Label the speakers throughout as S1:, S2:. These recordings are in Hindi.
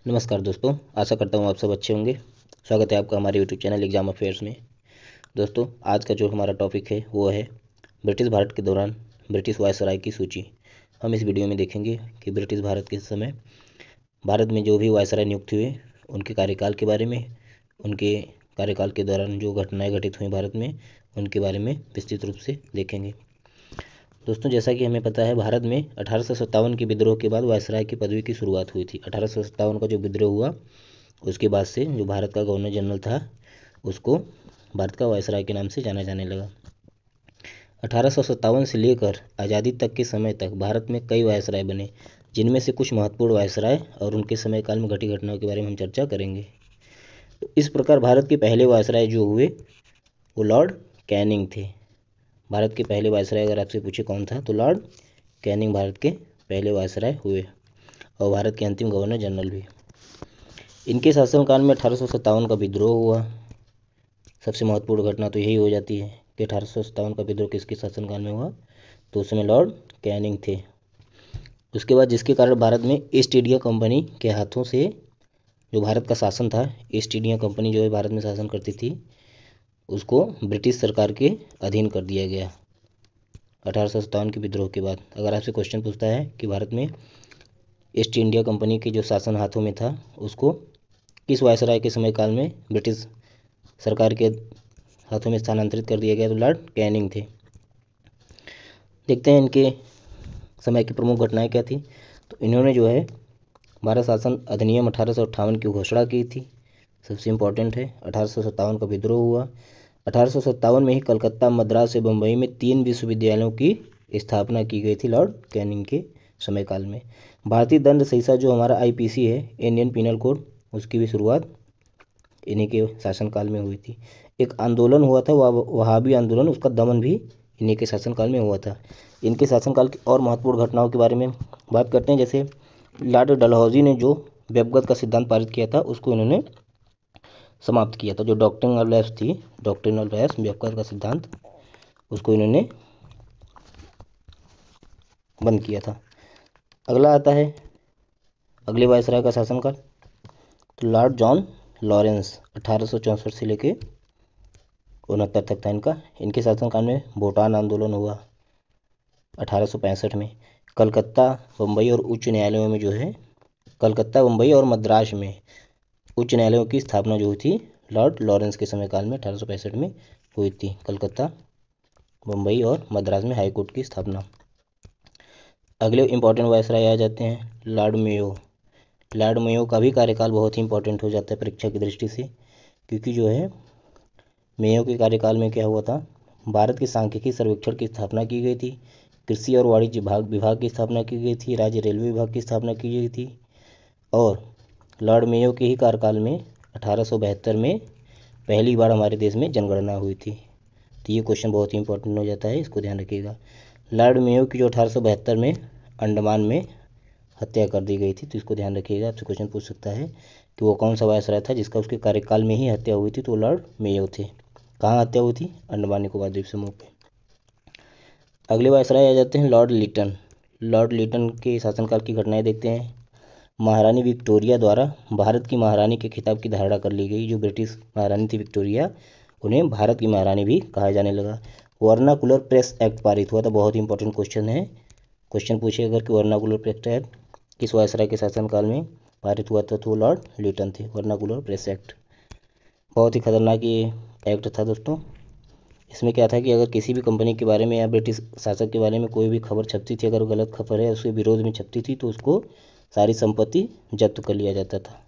S1: नमस्कार दोस्तों, आशा करता हूँ आप सब अच्छे होंगे। स्वागत है आपका हमारे यूट्यूब चैनल एग्जाम अफेयर्स में। दोस्तों, आज का जो हमारा टॉपिक है वो है ब्रिटिश भारत के दौरान ब्रिटिश वायसराय की सूची। हम इस वीडियो में देखेंगे कि ब्रिटिश भारत के समय भारत में जो भी वायसराय नियुक्त हुए उनके कार्यकाल के बारे में, उनके कार्यकाल के दौरान जो घटनाएँ घटित हुई भारत में उनके बारे में विस्तृत रूप से देखेंगे। दोस्तों, जैसा कि हमें पता है, भारत में 1857 के विद्रोह के बाद वायसराय की पदवी की शुरुआत हुई थी। 1857 का जो विद्रोह हुआ उसके बाद से जो भारत का गवर्नर जनरल था उसको भारत का वायसराय के नाम से जाना जाने लगा। 1857 से लेकर आज़ादी तक के समय तक भारत में कई वायसराय बने, जिनमें से कुछ महत्वपूर्ण वायसराय और उनके समय काल में घटी घटनाओं के बारे में हम चर्चा करेंगे। तो इस प्रकार भारत के पहले वायसराय जो हुए वो लॉर्ड कैनिंग थे। भारत के पहले वायसराय अगर आपसे पूछे कौन था तो लॉर्ड कैनिंग भारत के पहले वायसराय हुए और भारत के अंतिम गवर्नर जनरल भी। इनके शासनकाल में 1857 का विद्रोह हुआ। सबसे महत्वपूर्ण घटना तो यही हो जाती है कि 1857 का विद्रोह किसके शासनकाल में हुआ, तो उस समय लॉर्ड कैनिंग थे। उसके बाद जिसके कारण भारत में ईस्ट इंडिया कंपनी के हाथों से जो भारत का शासन था, ईस्ट इंडिया कंपनी जो है भारत में शासन करती थी, उसको ब्रिटिश सरकार के अधीन कर दिया गया 1857 के विद्रोह के बाद। अगर आपसे क्वेश्चन पूछता है कि भारत में ईस्ट इंडिया कंपनी के जो शासन हाथों में था उसको किस वायसराय के समय काल में ब्रिटिश सरकार के हाथों में स्थानांतरित कर दिया गया, तो लॉर्ड कैनिंग थे। देखते हैं इनके समय की प्रमुख घटनाएं क्या थी। तो इन्होंने जो है भारत शासन अधिनियम 1858 की घोषणा की थी। सबसे इम्पोर्टेंट है, 1857 का विद्रोह हुआ। 1857 में ही कलकत्ता, मद्रास एवं बम्बई में 3 विश्वविद्यालयों की स्थापना की गई थी लॉर्ड कैनिंग के समय काल में। भारतीय दंड संहिता जो हमारा आईपीसी है, इंडियन पिनल कोड, उसकी भी शुरुआत इन्हीं के शासनकाल में हुई थी। एक आंदोलन हुआ था वहाबी आंदोलन, उसका दमन भी इन्हीं के शासनकाल में हुआ था। इनके शासनकाल की और महत्वपूर्ण घटनाओं के बारे में बात करते हैं। जैसे लॉर्ड डलहौजी ने जो वेबगत का सिद्धांत पारित किया था उसको इन्होंने समाप्त किया था। जो डॉक्ट्रिनल लैप्स थी, डॉक्ट्रिनल लैप्स वेबगत का सिद्धांत, उसको इन्होंने बंद किया था। अगला आता है अगले वायसराय का शासनकाल, तो लॉर्ड जॉन लॉरेंस 1864 से लेके 69 तक था इनका। इनके शासनकाल में भूटान आंदोलन हुआ 1865 में। कलकत्ता, बम्बई और उच्च न्यायालयों में जो है, कलकत्ता, बम्बई और मद्रास में उच्च न्यायालयों की स्थापना जो हुई थी लॉर्ड लॉरेंस के समय काल में 1865 में हुई थी। कलकत्ता, बम्बई और मद्रास में हाई कोर्ट की स्थापना। अगले इंपॉर्टेंट वायसराय आ जाते हैं लॉर्ड मेयो। लॉर्ड मेयो का भी कार्यकाल बहुत ही इंपॉर्टेंट हो जाता है परीक्षा की दृष्टि से, क्योंकि जो है मेयो के कार्यकाल में क्या हुआ था, भारत के सांख्यिकी सर्वेक्षण की स्थापना की गई थी, कृषि और वाणिज्य विभाग की स्थापना की गई थी, राज्य रेलवे विभाग की स्थापना की गई थी। और लॉर्ड मेयो के ही कार्यकाल में 1872 में पहली बार हमारे देश में जनगणना हुई थी। तो ये क्वेश्चन बहुत ही इंपॉर्टेंट हो जाता है, इसको ध्यान रखिएगा। लॉर्ड मेयो की जो 1872 में अंडमान में हत्या कर दी गई थी, तो इसको ध्यान रखिएगा। आपसे क्वेश्चन पूछ सकता है कि वो कौन सा वायसराय था जिसका उसके कार्यकाल में ही हत्या हुई थी, तो लॉर्ड मेयो थे। कहाँ हत्या हुई थी? अंडमान निकोबार द्वीप समूह पे। अगले वायसराय आ जाते हैं लॉर्ड लिटन। लॉर्ड लिटन के शासनकाल की घटनाएं देखते हैं। महारानी विक्टोरिया द्वारा भारत की महारानी के खिताब की धारणा कर ली गई। जो ब्रिटिश महारानी थी विक्टोरिया, उन्हें भारत की महारानी भी कहा जाने लगा। वर्नाकुलर प्रेस एक्ट पारित हुआ था। बहुत ही इंपॉर्टेंट क्वेश्चन है, क्वेश्चन पूछे अगर कि वर्नाकुलर प्रेस एक्ट किस वायसराय के शासनकाल में पारित हुआ था, तो लॉर्ड लिटन थे। वर्नाकुलर प्रेस एक्ट बहुत ही खतरनाक ये एक्ट था दोस्तों। इसमें क्या था कि अगर किसी भी कंपनी के बारे में या ब्रिटिश शासक के बारे में कोई भी खबर छपती थी, अगर गलत खबर है उसके विरोध में छपती थी, तो उसको सारी संपत्ति जब्त कर लिया जाता था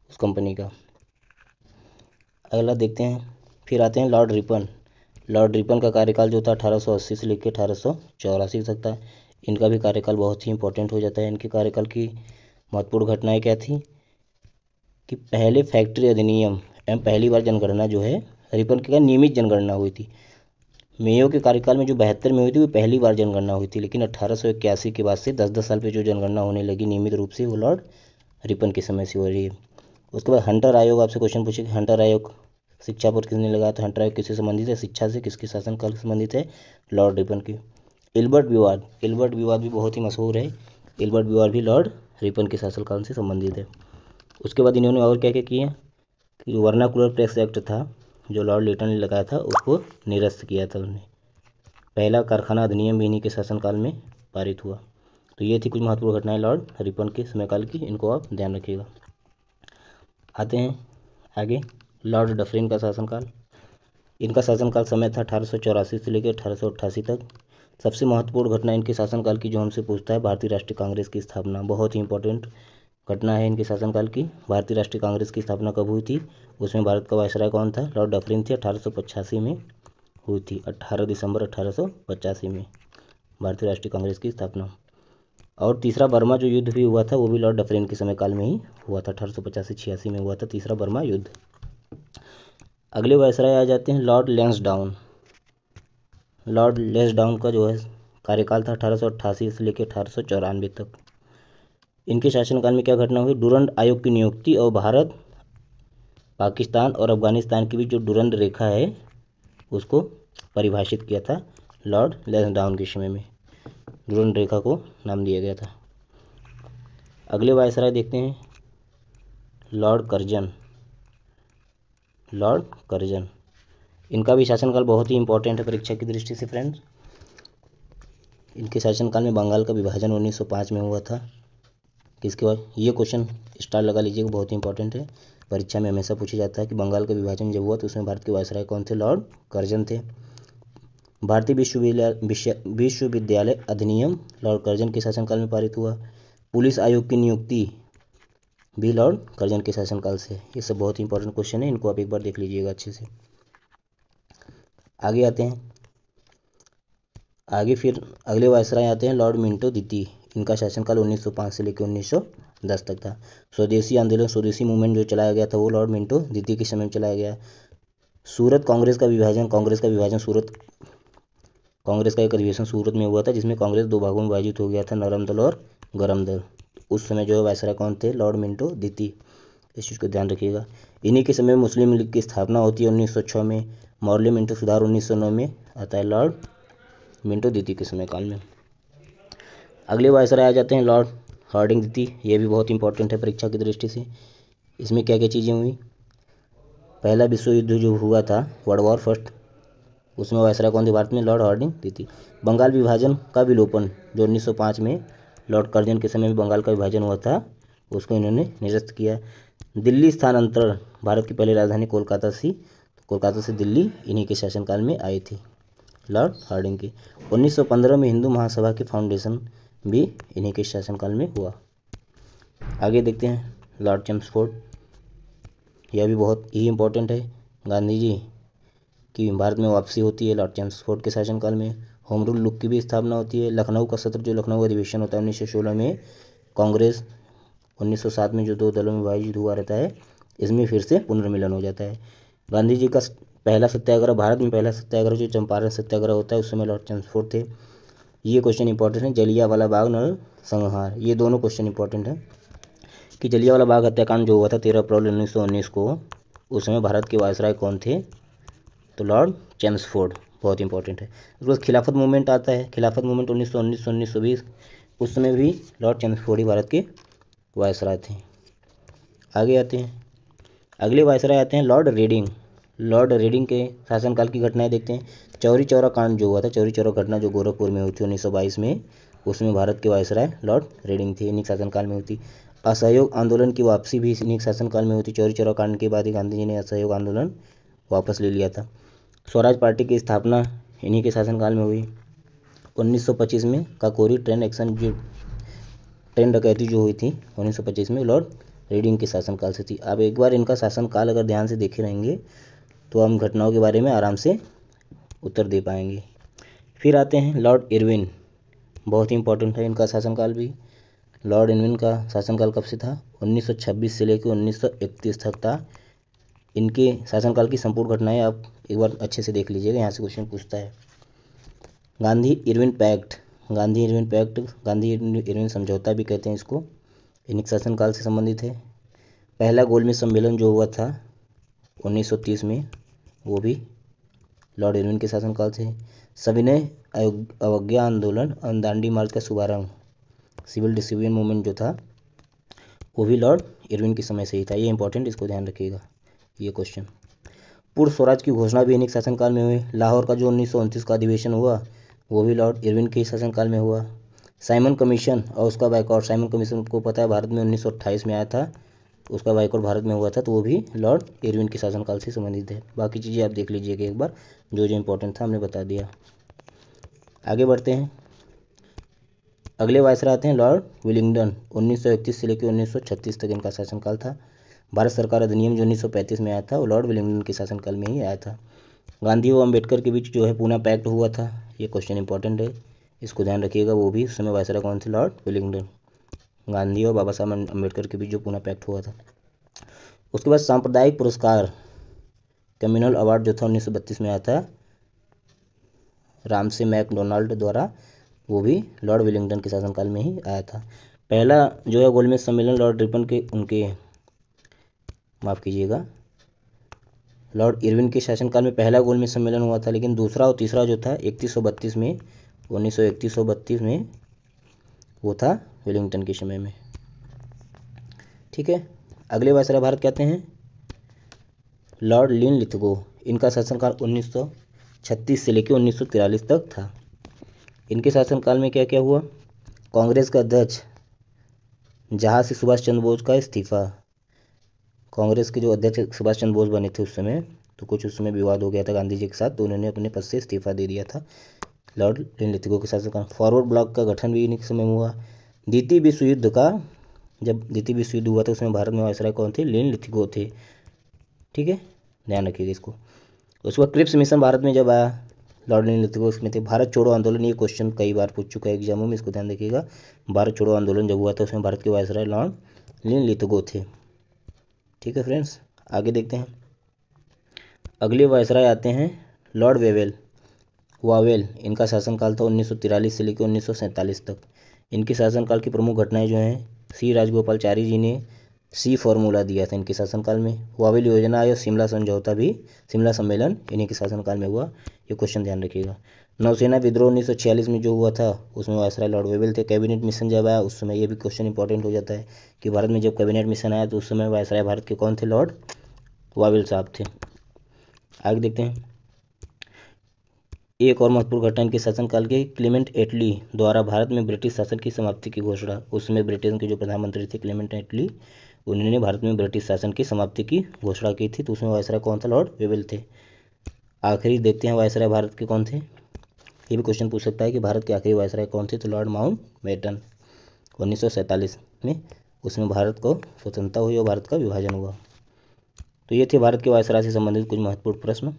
S1: उस कंपनी का। अगला देखते हैं, फिर आते हैं लॉर्ड रिपन। लॉर्ड रिपन का कार्यकाल जो था 1880 से लेकर 1884 तक था। इनका भी कार्यकाल बहुत ही इंपॉर्टेंट हो जाता है। इनके कार्यकाल की महत्वपूर्ण घटनाएं क्या थी कि पहले फैक्ट्री अधिनियम एवं पहली बार जनगणना जो है रिपन की नियमित जनगणना हुई थी। मेयो के कार्यकाल में जो 72 में हुई थी वो पहली बार जनगणना हुई थी, लेकिन 1881 के बाद से 10-10 साल पे जो जनगणना होने लगी नियमित रूप से, वो लॉर्ड रिपन के समय से हो रही है। उसके बाद हंटर आयोग, आपसे क्वेश्चन पूछे कि हंटर आयोग शिक्षा पर किसने लगाया, तो हंटर आयोग किससे संबंधित है? शिक्षा से। किसके शासनकाल से संबंधित है? लॉर्ड रिपन की। इल्बर्ट विवाद, इल्बर्ट विवाद भी बहुत ही मशहूर है। इल्बर्ट विवाद भी लॉर्ड रिपन के शासनकाल से संबंधित है। उसके बाद इन्होंने और क्या क्या किया कि वर्नाकुलर प्रेस एक्ट था जो लॉर्ड लिटन ने लगाया था उसको निरस्त किया था उन्होंने। पहला कारखाना अधिनियम भी इन्हीं के शासनकाल में पारित हुआ। तो ये थी कुछ महत्वपूर्ण घटनाएं लॉर्ड रिपन के समयकाल की, इनको आप ध्यान रखिएगा। आते हैं आगे लॉर्ड डफरिन का शासनकाल। इनका शासनकाल समय था 1884 से लेकर 1888 तक। सबसे महत्वपूर्ण घटना इनके शासनकाल की जो हमसे पूछता है भारतीय राष्ट्रीय कांग्रेस की स्थापना, बहुत ही इंपॉर्टेंट घटना है इनके शासनकाल की। भारतीय राष्ट्रीय कांग्रेस की स्थापना कब हुई थी, उसमें भारत का वायसराय कौन था, लॉर्ड डफरिन थे। 1885 में हुई थी, 18 दिसंबर 1885 में भारतीय राष्ट्रीय कांग्रेस की स्थापना। और तीसरा बर्मा जो युद्ध भी हुआ था वो भी लॉर्ड डफरिन के समय काल में ही हुआ था, 1885 में हुआ था तीसरा बर्मा युद्ध। अगले वायसराय आ जाते हैं लॉर्ड लैंसडाउन। लॉर्ड लैंसडाउन का जो है कार्यकाल था 1888 से लेकर 1894 तक। इनके शासनकाल में क्या घटना हुई, डुरंड आयोग की नियुक्ति और भारत पाकिस्तान और अफगानिस्तान के बीच जो डुरंड रेखा है उसको परिभाषित किया था लॉर्ड लैंसडाउन के समय में, डुरंड रेखा को नाम दिया गया था। अगले वायसराय देखते हैं लॉर्ड कर्जन। लॉर्ड कर्जन, इनका भी शासनकाल बहुत ही इंपॉर्टेंट है परीक्षा की दृष्टि से फ्रेंड्स। इनके शासनकाल में बंगाल का विभाजन 1905 में हुआ था। किसके बाद, ये क्वेश्चन स्टार लगा लीजिएगा, बहुत ही इंपॉर्टेंट है, परीक्षा में हमेशा पूछा जाता है कि बंगाल का विभाजन जब हुआ तो उसमें भारत के वायसराय कौन थे, लॉर्ड कर्जन थे। भारतीय विश्वविद्यालय अधिनियम लॉर्ड कर्जन के शासनकाल में पारित हुआ। पुलिस आयोग की नियुक्ति भी लॉर्ड कर्जन के शासनकाल से। ये सब बहुत ही इंपॉर्टेंट क्वेश्चन है, इनको आप एक बार देख लीजिएगा अच्छे से। आगे आते हैं, आगे फिर अगले वायसराय आते हैं लॉर्ड मिंटो द्वितीय। इनका शासनकाल 1905 से लेकर 1910 तक था। स्वदेशी आंदोलन, स्वदेशी मूवमेंट जो चलाया गया था वो लॉर्ड मिंटो द्वितीय के समय में चलाया गया। सूरत कांग्रेस का विभाजन सूरत कांग्रेस का एक अधिवेशन सूरत में हुआ था जिसमें कांग्रेस दो भागों में विभाजित हो गया था, नरम दल और गरम दल। उस समय जो है वायसराय कौन थे, लॉर्ड मिंटो द्वितीय। इस चीज़ को ध्यान रखिएगा। इन्हीं के समय में मुस्लिम लीग की स्थापना होती है 1906 में। मॉर्ले मिंटो सुधार 1909 में आता है लॉर्ड मिंटो द्वितीय के समय काल में। अगले वायसराय आ जाते हैं लॉर्ड हार्डिंग द्वितीय। ये भी बहुत इंपॉर्टेंट है परीक्षा की दृष्टि से। इसमें क्या क्या चीज़ें हुई, पहला विश्व युद्ध जो हुआ था वर्ल्ड वॉर फर्स्ट, उसमें वायसराय कौन थे भारत में, लॉर्ड हार्डिंग द्वितीय। बंगाल विभाजन का विलोपन जो 1905 में लॉर्ड कर्जन के समय में बंगाल का विभाजन हुआ था उसको इन्होंने निरस्त किया। दिल्ली स्थानांतरण, भारत की पहली राजधानी कोलकाता से दिल्ली इन्हीं के शासनकाल में आई थी, लॉर्ड हार्डिंग की। 1915 में हिंदू महासभा के फाउंडेशन भी इन्हीं के शासनकाल में हुआ। आगे देखते हैं लॉर्ड चेम्सफोर्ड, यह भी बहुत ही इंपॉर्टेंट है। गांधी जी की भारत में वापसी होती है लॉर्ड चेम्सफोर्ड के शासनकाल में। होम रूल लुक की भी स्थापना होती है। लखनऊ का सत्र जो लखनऊ अधिवेशन होता है 1916 में, कांग्रेस 1907 में जो दो दलों में विभाजित हुआ रहता है इसमें फिर से पुनर्मिलन हो जाता है। गांधी जी का पहला सत्याग्रह, भारत में पहला सत्याग्रह जो चंपारण सत्याग्रह होता है उस समय लॉर्ड चेम्सफोर्ड थे। ये क्वेश्चन इंपॉर्टेंट है। जलियांवाला बाग नरसंहार, ये दोनों क्वेश्चन इंपॉर्टेंट है कि जलियांवाला बाग हत्याकांड जो हुआ था 13 अप्रैल 1919 को, उस समय भारत के वायसराय कौन थे, तो लॉर्ड चेम्सफोर्ड, बहुत इंपॉर्टेंट है। उसके बाद खिलाफत मूवमेंट आता है। खिलाफत मूवमेंट 1919 से 1920, उस समय भी लॉर्ड चेम्सफोर्ड ही भारत के वायसराय थे। आगे आते हैं, अगले वायसराय आते हैं लॉर्ड रेडिंग। लॉर्ड रेडिंग के शासनकाल की घटनाएं देखते हैं। चौरी चौरा कांड जो हुआ था, चौरी चौरा घटना जो गोरखपुर में हुई थी 1922 में, उसमें भारत के वायसराय लॉर्ड रेडिंग थे, इन्हीं शासनकाल में हुई। असहयोग आंदोलन की वापसी भी इन्हीं शासनकाल में हुई। चौरी चौरा कांड के बाद ही गांधी जी ने असहयोग आंदोलन वापस ले लिया था। स्वराज पार्टी की स्थापना इन्हीं के शासनकाल में हुई। 1925 में काकोरी ट्रेन डकैती जो हुई थी 1925 में, लॉर्ड रेडिंग के शासनकाल से थी। अब एक बार इनका शासनकाल अगर ध्यान से देखे रहेंगे तो हम घटनाओं के बारे में आराम से उत्तर दे पाएंगे। फिर आते हैं लॉर्ड इरविन, बहुत ही इंपॉर्टेंट है इनका शासनकाल भी। लॉर्ड इरविन का शासनकाल कब से था, 1926 से लेकर 1931 तक था। इनके शासनकाल की संपूर्ण घटनाएं आप एक बार अच्छे से देख लीजिएगा, यहाँ से क्वेश्चन पूछता है। Gandhi Irwin pact, Gandhi Irwin समझौता भी कहते हैं इसको, इन्हीं शासनकाल से संबंधित है। पहला गोलमेज सम्मेलन जो हुआ था 1930 में, वो भी लॉर्ड इरविन के शासनकाल से। सविनय अवज्ञा आंदोलन और दांडी मार्च का शुभारंभ, सिविल डिसोबीडियंस मूवमेंट जो था वो भी लॉर्ड इरविन के समय से ही था। ये इंपॉर्टेंट, इसको ध्यान रखिएगा ये क्वेश्चन। पूर्ण स्वराज की घोषणा भी इन्हीं के शासनकाल में हुई। लाहौर का जो 1929 का अधिवेशन हुआ वो भी लॉर्ड इरविन के शासनकाल में हुआ। साइमन कमीशन और उसका बाइकआउट, साइमन कमीशन को पता है भारत में 1928 में आया था, उसका बाइकआउट भारत में हुआ था, तो वो भी लॉर्ड इरविन के शासनकाल से संबंधित है। बाकी चीज़ें आप देख लीजिएगा एक बार, जो जो इंपॉर्टेंट था हमने बता दिया। आगे बढ़ते हैं, अगले वायसराय आते हैं लॉर्ड विलिंगडन। 1931 से लेकर 1936 तक इनका शासनकाल था। भारत सरकार अधिनियम जो 1935 में आया था वो लॉर्ड विलिंगडन के शासनकाल में ही आया था। गांधी और अम्बेडकर के बीच जो है पूना पैक्ट हुआ था, ये क्वेश्चन इंपॉर्टेंट है, इसको ध्यान रखिएगा। वो भी उस समय वायसराय कौन थे? Lord Willingdon. गांधी और बाबा साहब अम्बेडकर के बीच जो पूना पैक्ट हुआ था। उसके बाद सांप्रदायिक पुरस्कार कम्युनल अवार्ड जो था 1932 में आया था रामसे मैकडोनाल्ड द्वारा, वो भी लॉर्ड विलिंगडन के शासनकाल में ही आया था। पहला जो है गोलमेज सम्मेलन लॉर्ड रिपन के माफ़ कीजिएगा, लॉर्ड इरविन के शासनकाल में पहला गोलमेज सम्मेलन हुआ था, लेकिन दूसरा और तीसरा जो था 3132 में, 1931-32 में वो था विलिंगटन के समय में। ठीक है, अगले वायसराय भारत कहते हैं लॉर्ड लिनलिथगो। इनका शासनकाल 1936 से लेकर 1943 तक था। इनके शासनकाल में क्या क्या हुआ? कांग्रेस का अध्यक्ष जहाँ से सुभाष चंद्र बोस का इस्तीफा, कांग्रेस के जो अध्यक्ष सुभाष चंद्र बोस बने थे उस समय, तो कुछ उस समय विवाद हो गया था गांधी जी के साथ, तो उन्होंने अपने पद से इस्तीफा दे दिया था। लॉर्ड लिनलिथगो के शासनकाल। फॉरवर्ड ब्लॉक का गठन भी इन्हीं के समय में हुआ। द्वितीय विश्व युद्ध का, जब द्वितीय विश्व युद्ध हुआ था उसमें भारत में वायसराय कौन थे? लिनलिथगो थे। ठीक है, ध्यान रखिएगा इसको। उसके बाद क्रिप्स मिशन भारत में जब आया, लॉर्ड लिनलिथगो उसमें थे। भारत छोड़ो आंदोलन, ये क्वेश्चन कई बार पूछ चुका है एग्जामों में, इसको ध्यान रखिएगा। भारत छोड़ो आंदोलन जब हुआ था उसमें भारत के वायसराय लॉर्ड लिनलिथगो थे। ठीक है फ्रेंड्स, आगे देखते हैं। अगले वायसराय आते हैं लॉर्ड वावेल। इनका शासनकाल था 1943 से लेकर 1947 तक। इनके शासनकाल की प्रमुख घटनाएं जो हैं, सी राजगोपालचारी जी ने सी फॉर्मूला दिया था इनके शासनकाल में। वावेल योजना और शिमला समझौता भी, शिमला सम्मेलन इन्हीं के शासनकाल में हुआ, ये क्वेश्चन ध्यान रखिएगा। नौसेना विद्रोह 1946 में जो हुआ था उसमें वायसराय लॉर्ड वेवेल थे। कैबिनेट मिशन जब आया उस समय, ये भी क्वेश्चन इंपॉर्टेंट हो जाता है कि भारत में जब कैबिनेट मिशन आया तो उस समय वायसराय भारत के कौन थे? लॉर्ड वावेल साहब थे। आगे देखते हैं, एक और महत्वपूर्ण घटना इनके शासनकाल के, क्लेमेंट एटली द्वारा भारत में ब्रिटिश शासन की समाप्ति की घोषणा। उसमें ब्रिटेन के जो प्रधानमंत्री थे क्लेमेंट एटली, उन्होंने भारत में ब्रिटिश शासन की समाप्ति की घोषणा की थी, तो उसमें वायसराय कौन था? लॉर्ड वेवेल थे। आखिरी देखते हैं वायसराय भारत के कौन थे, ये भी क्वेश्चन पूछ सकता है कि भारत के आखिरी वायसराय कौन थे? तो लॉर्ड माउंटबेटन, 1947 में, उसमें भारत को स्वतंत्रता हुई और भारत का विभाजन हुआ। तो ये थे भारत के वायसराय से संबंधित कुछ महत्वपूर्ण प्रश्न।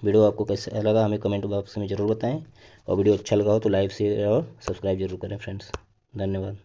S1: वीडियो आपको कैसा लगा हमें कमेंट बॉक्स में ज़रूर बताएं, और वीडियो अच्छा लगा हो तो लाइक शेयर और सब्सक्राइब जरूर करें फ्रेंड्स। धन्यवाद।